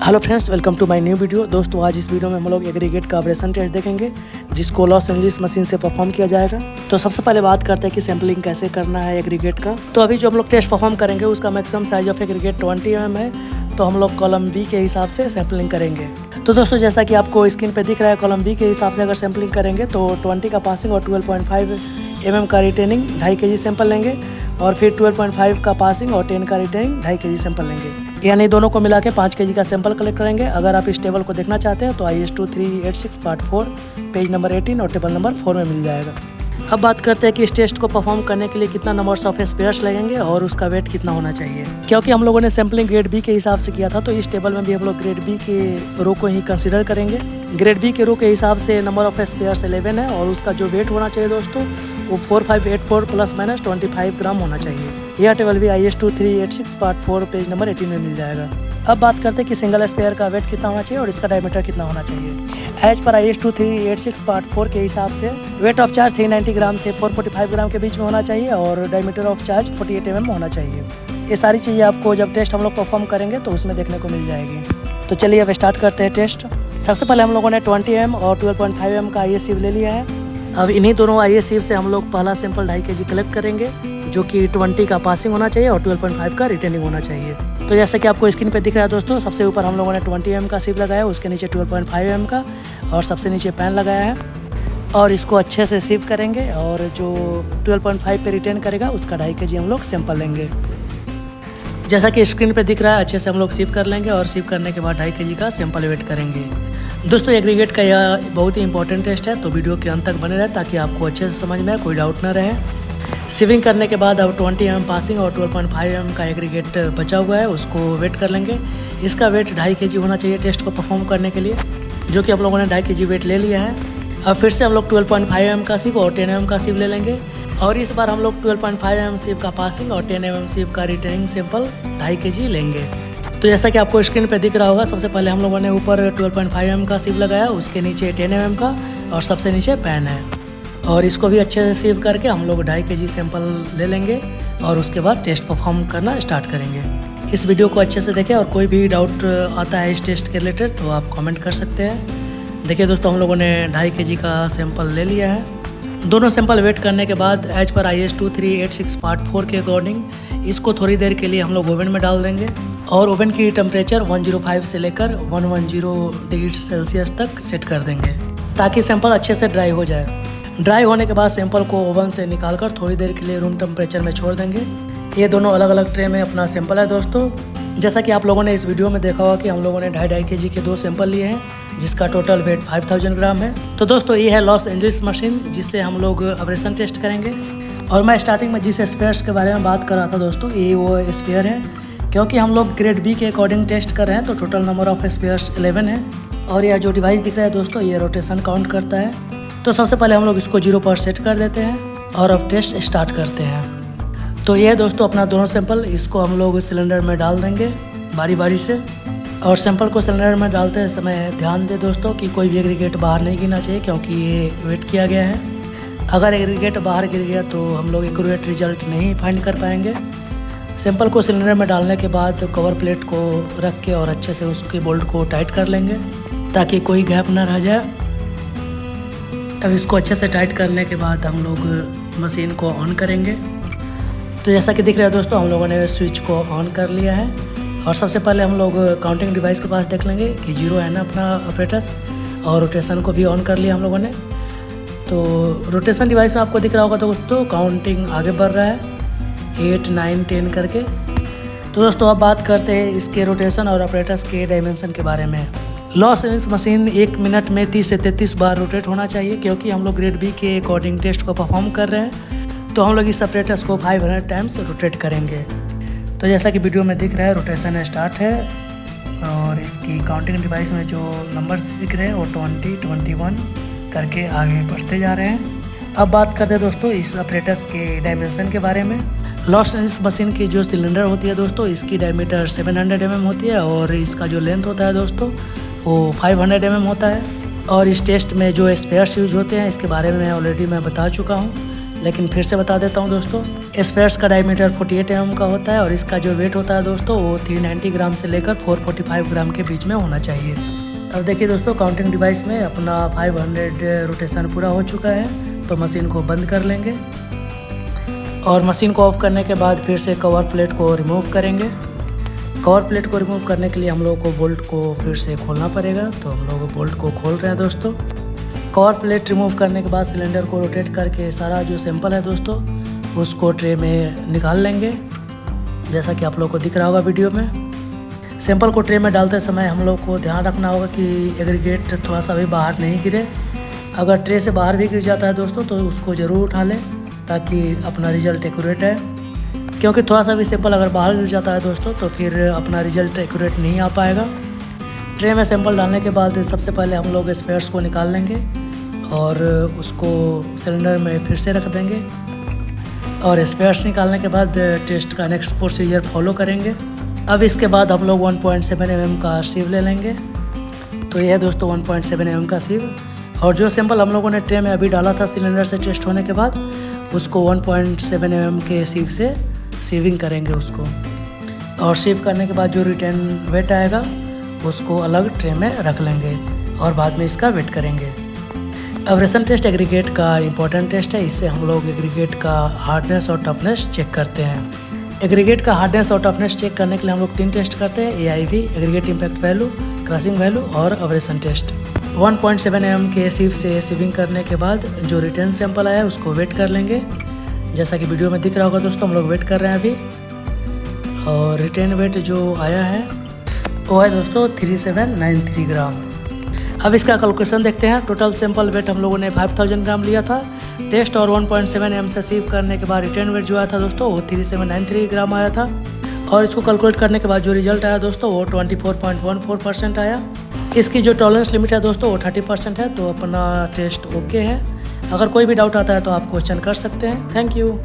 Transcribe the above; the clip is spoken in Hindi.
Hello friends, welcome to my new video. दोस्तों आज इस वीडियो में हम लोग एग्रीगेट का ऑपरेशन टेस्ट देखेंगे जिसको लॉस एंजलिस मशीन से परफॉर्म किया जाएगा। तो सबसे पहले बात करते हैं कि सैम्पलिंग कैसे करना है एग्रीगेट का। तो अभी जो हम लोग टेस्ट परफॉर्म करेंगे उसका maximum size of aggregate 20 mm है, तो हम लोग कॉलम बी के हिसाब से सैम्पलिंग करेंगे। तो दोस्तों जैसा कि आपको स्क्रीन पे दिख रहा है, कॉलम बी के हिसाब से अगर सैम्पलिंग करेंगे तो 20 का पासिंग और 12.5 mm का रिटेनिंग 2.5 kg सैंपल लेंगे, और फिर 12.5 का पासिंग और 10 का रिटेनिंग 2.5 kg सैंपल लेंगे, यानी दोनों को मिला के 5 kg का सैंपल कलेक्ट करेंगे। अगर आप इस टेबल को देखना चाहते हैं तो IS2386 पार्ट 4 पेज नंबर 18 और टेबल नंबर 4 में मिल जाएगा। अब बात करते हैं कि इस टेस्ट को परफॉर्म करने के लिए कितना नंबर्स ऑफ स्पेयर्स लगेंगे और उसका वेट कितना होना चाहिए। क्योंकि हम लोगों ने सैम्पलिंग ग्रेड बी के हिसाब से किया था, तो इस टेबल में भी हम लोग ग्रेड बी के रो को ही कंसीडर करेंगे। ग्रेड बी के रो के हिसाब से नंबर ऑफ स्पेयर्स 11 है, और उसका जो वेट होना चाहिए दोस्तों वो 4584 प्लस माइनस 25 ग्राम होना चाहिए। यह टेबल भी IS2386 पार्ट 4 पेज नंबर 18 में मिल जाएगा। अब बात करते हैं कि सिंगल स्पेयर का वेट कितना होना चाहिए और इसका डायमीटर कितना होना चाहिए। एज पर IS2386 पार्ट 4 के हिसाब से वेट ऑफ चार्ज 390 ग्राम से 445 ग्राम के बीच में होना चाहिए, और डायमीटर ऑफ चार्ज 48 mm होना चाहिए। ये सारी चीज़ें आपको जब टेस्ट हम लोग परफॉर्म करेंगे तो उसमें देखने को मिल जाएगी। तो चलिए अब स्टार्ट करते हैं टेस्ट। सबसे पहले हम लोगों ने 20 mm और 12.5 mm का IS ले लिया है। अब इन्हीं दोनों IS से हम लोग पहला सैंपल 2.5 kg कलेक्ट करेंगे, जो कि 20 का पासिंग होना चाहिए और 12.5 का रिटेनिंग होना चाहिए। तो जैसे कि आपको स्क्रीन पे दिख रहा है दोस्तों, सबसे ऊपर हम लोगों ने 20 mm का सिप लगाया, उसके नीचे 12.5 mm का, और सबसे नीचे पैन लगाया है, और इसको अच्छे से सिप करेंगे, और जो 12.5 पे रिटेन करेगा उसका 2.5 kg हम लोग सैंपल लेंगे। जैसा कि स्क्रीन पे दिख रहा है, अच्छे से हम लोग सिप कर लेंगे, और सिप करने के बाद 2.5 kg का सैंपल वेट करेंगे। दोस्तों एग्रीगेट का यह बहुत ही इंपॉर्टेंट टेस्ट है, तो वीडियो के अंत तक बने रहे ताकि आपको अच्छे से समझ में कोई डाउट ना रहे। सिविंग करने के बाद अब 20 mm पासिंग और 12.5 mm का एग्रीगेट बचा हुआ है, उसको वेट कर लेंगे। इसका वेट 2.5 kg होना चाहिए टेस्ट को परफॉर्म करने के लिए, जो कि हम लोगों ने 2.5 kg वेट ले लिया है। अब फिर से हम लोग 12.5 mm का सिप और 10 mm का सिप ले लेंगे, और इस बार हम लोग 12.5 mm सिप का पासिंग और 10 mm सिप का रिटेनिंग सैंपल 2.5 kg लेंगे। तो जैसा कि आपको स्क्रीन पे दिख रहा होगा, सबसे पहले हम लोगों ने ऊपर 12.5 mm का सिप लगाया, उसके नीचे 10 mm का, और सबसे नीचे पैन है, और इसको भी अच्छे से सेव करके हम लोग 2.5 kg सैंपल ले लेंगे, और उसके बाद टेस्ट परफॉर्म करना स्टार्ट करेंगे। इस वीडियो को अच्छे से देखें, और कोई भी डाउट आता है इस टेस्ट के रिलेटेड तो आप कमेंट कर सकते हैं। देखिए दोस्तों, हम लोगों ने 2.5 kg का सैंपल ले लिया है। दोनों सैंपल वेट करने के बाद एज पर IS2386 पार्ट 4 के अकॉर्डिंग इसको थोड़ी देर के लिए हम लोग ओवन में डाल देंगे, और ओवन की टेम्परेचर 105 से लेकर 110 डिग्री सेल्सियस तक सेट कर देंगे, ताकि सैंपल अच्छे से ड्राई हो जाए। ड्राई होने के बाद सैंपल को ओवन से निकालकर थोड़ी देर के लिए रूम टेम्परेचर में छोड़ देंगे। ये दोनों अलग अलग ट्रे में अपना सैंपल है दोस्तों। जैसा कि आप लोगों ने इस वीडियो में देखा होगा कि हम लोगों ने 2.5 kg के 2 सैंपल लिए हैं, जिसका टोटल वेट 5000 ग्राम है। तो दोस्तों ये है लॉस एंजलिस मशीन, जिससे हम लोग ऑपरेशन टेस्ट करेंगे। और मैं स्टार्टिंग में जिस स्पेयर्स के बारे में बात कर रहा था दोस्तों, ये वो स्पेयर है। क्योंकि हम लोग ग्रेड बी के अकॉर्डिंग टेस्ट कर रहे हैं, तो टोटल नंबर ऑफ स्पेयर्स 11 है। और यह जो डिवाइस दिख रहा है दोस्तों, ये रोटेशन काउंट करता है। तो सबसे पहले हम लोग इसको 0 पर सेट कर देते हैं, और अब टेस्ट स्टार्ट करते हैं। तो ये है दोस्तों अपना दोनों सैंपल, इसको हम लोग सिलेंडर में डाल देंगे बारी बारी से। और सैंपल को सिलेंडर में डालते समय ध्यान दें दोस्तों कि कोई भी एग्रीगेट बाहर नहीं गिरना चाहिए, क्योंकि ये वेट किया गया है। अगर एग्रीगेट बाहर गिर गया तो हम लोग एक्यूरेट रिजल्ट नहीं फाइंड कर पाएंगे। सैंपल को सिलेंडर में डालने के बाद कवर प्लेट को रख के और अच्छे से उसके बोल्ट को टाइट कर लेंगे, ताकि कोई गैप ना रह जाए। अब इसको अच्छे से टाइट करने के बाद हम लोग मशीन को ऑन करेंगे। तो जैसा कि दिख रहा है दोस्तों, हम लोगों ने स्विच को ऑन कर लिया है, और सबसे पहले हम लोग काउंटिंग डिवाइस के पास देख लेंगे कि 0 है ना अपना ऑपरेटर्स, और रोटेशन को भी ऑन कर लिया हम लोगों ने। तो रोटेशन डिवाइस में आपको दिख रहा होगा दोस्तों, काउंटिंग आगे बढ़ रहा है 8, 9, 10 करके। तो दोस्तों अब बात करते हैं इसके रोटेशन और ऑपरेटर्स के डायमेंशन के बारे में। लॉस एंजलिस मशीन 1 मिनट में 30 से 33 बार रोटेट होना चाहिए, क्योंकि हम लोग ग्रेड बी के अकॉर्डिंग टेस्ट को परफॉर्म कर रहे हैं। तो हम लोग इस ऑपरेटर्स को 500 टाइम्स रोटेट करेंगे। तो जैसा कि वीडियो में दिख रहा है, रोटेशन स्टार्ट है, और इसकी काउंटिंग डिवाइस में जो नंबर्स दिख रहे हैं वो 20, 21 करके आगे बढ़ते जा रहे हैं। अब बात करते हैं दोस्तों इस ऑपरेटर्स के डायमेंशन के बारे में। लॉस एंजलिस मशीन की जो सिलेंडर होती है दोस्तों, इसकी डायमीटर 700 mm होती है, और इसका जो लेंथ होता है दोस्तों वो 500 mm होता है। और इस टेस्ट में जो स्पेयर्स यूज होते हैं इसके बारे में ऑलरेडी मैं बता चुका हूँ। लेकिन फिर से बता देता हूँ दोस्तों, स्फेयर्स का डायमीटर 48 mm का होता है और इसका जो वेट होता है दोस्तों वो 390 ग्राम से लेकर 445 ग्राम के बीच में होना चाहिए। अब देखिए दोस्तों, काउंटिंग डिवाइस में अपना 500 रोटेशन पूरा हो चुका है, तो मशीन को बंद कर लेंगे और मशीन को ऑफ करने के बाद फिर से कवर प्लेट को रिमूव करेंगे। कवर प्लेट को रिमूव करने के लिए हम लोगों को बोल्ट को फिर से खोलना पड़ेगा, तो हम लोग बोल्ट को खोल रहे हैं दोस्तों। कवर प्लेट रिमूव करने के बाद सिलेंडर को रोटेट करके सारा जो सैंपल है दोस्तों उसको ट्रे में निकाल लेंगे, जैसा कि आप लोगों को दिख रहा होगा वीडियो में। सैंपल को ट्रे में डालते समय हम लोग को ध्यान रखना होगा कि एग्रीगेट थोड़ा सा भी बाहर नहीं गिरे। अगर ट्रे से बाहर भी गिर जाता है दोस्तों तो उसको ज़रूर उठा लें ताकि अपना रिजल्ट एक्यूरेट है, क्योंकि थोड़ा सा भी सैंपल अगर बाहर गिर जाता है दोस्तों तो फिर अपना रिजल्ट एक्यूरेट नहीं आ पाएगा। ट्रे में सैंपल डालने के बाद सबसे पहले हम लोग स्पेयर्स को निकाल लेंगे और उसको सिलेंडर में फिर से रख देंगे और स्पेयर्स निकालने के बाद टेस्ट का नेक्स्ट प्रोसीजर फॉलो करेंगे। अब इसके बाद हम लोग 1.7 mm का सीव ले लेंगे। तो यह है दोस्तों 1.7 mm का सीव, और जो सैंपल हम लोगों ने ट्रे में अभी डाला था सिलेंडर से टेस्ट होने के बाद उसको 1.7 mm के सीव से सीविंग करेंगे उसको, और सीव करने के बाद जो रिटर्न वेट आएगा उसको अलग ट्रे में रख लेंगे और बाद में इसका वेट करेंगे। एब्रेशन टेस्ट एग्रीगेट का इंपॉर्टेंट टेस्ट है, इससे हम लोग एग्रीगेट का हार्डनेस और टफनेस चेक करते हैं। एग्रीगेट का हार्डनेस और टफनेस चेक करने के लिए हम लोग 3 टेस्ट करते हैं, AIV, aggregate impact value, crushing value और एब्रेशन टेस्ट। 1.7 mm के सीव से सीविंग करने के बाद जो रिटर्न सैंपल आया उसको वेट कर लेंगे, जैसा कि वीडियो में दिख रहा होगा दोस्तों। हम लोग वेट कर रहे हैं अभी, और रिटर्न वेट जो आया है वो है दोस्तों 3793 ग्राम। अब इसका कैलकुलेशन देखते हैं। टोटल सैंपल वेट हम लोगों ने 5000 ग्राम लिया था टेस्ट, और 1.7 mm से सीव करने के बाद रिटर्न वेट जो आया था दोस्तों वो 3793 ग्राम आया था, और इसको कैलकुलेट करने के बाद जो रिजल्ट आया दोस्तों वो 24.14% आया। इसकी जो टॉलरेंस लिमिट है दोस्तों वो 30% है, तो अपना टेस्ट ओके है। अगर कोई भी डाउट आता है तो आप क्वेश्चन कर सकते हैं। Thank you.